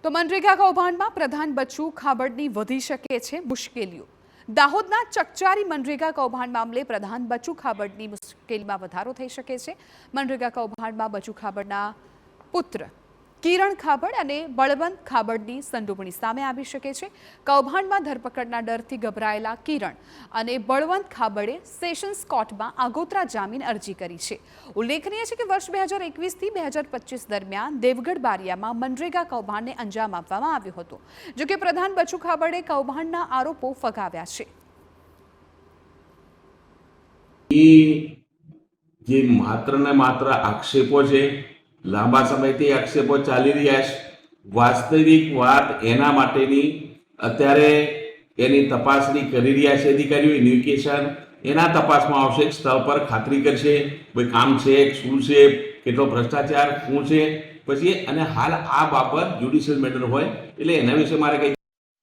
તો મનરેગા કૌભાંડમાં પ્રધાન બચ્ચુ ખાબડની વધી શકે છે મુશ્કેલીઓ। દાહોદના ચકચારી મનરેગા કૌભાંડ મામલે પ્રધાન બચ્ચુ ખાબડની મુશ્કેલીમાં વધારો થઈ શકે છે। મનરેગા કૌભાંડમાં બચ્ચુ ખાબડના પુત્ર કિરણ ખાબડ અને બળવંત ખાબડની સંડોવણી સામે આવી શકે છે। કૌભાંડમાં ધરપકડના ડરથી ગભરાયેલા કિરણ અને બળવંત ખાબડે સેશન્સ કોર્ટમાં આગોતરા જામીન અરજી કરી છે। ઉલ્લેખનીય છે કે વર્ષ 2021થી 2025 દરમિયાન દેવગઢ બારિયામાં મનરેગા કૌભાંડને અંજામ આપવામાં આવ્યો હતો। જો કે પ્રધાન બચ્ચુ ખાબડે કૌભાંડના આરોપો ફગાવ્યા છે। જે માત્ર ને માત્ર આક્ષેપો છે, લાંબા સમયથી આક્ષેપો ચાલી રહ્યા છે। વાસ્તવિક વાત એના માટેની અત્યારે એની તપાસણી કરી રહ્યા છે અધિકારીઓ। ઇન્વેસ્ટિગેશન એના તપાસમાં આવશે, સ્થળ પર ખાતરી કરશે ભાઈ કામ છે, શું છે, કેટલો ભ્રષ્ટાચાર, શું છે, પછી અને હાલ આ બાબત જ્યુડિશિયલ મેટર હોય એટલે એના વિશે મારે કંઈ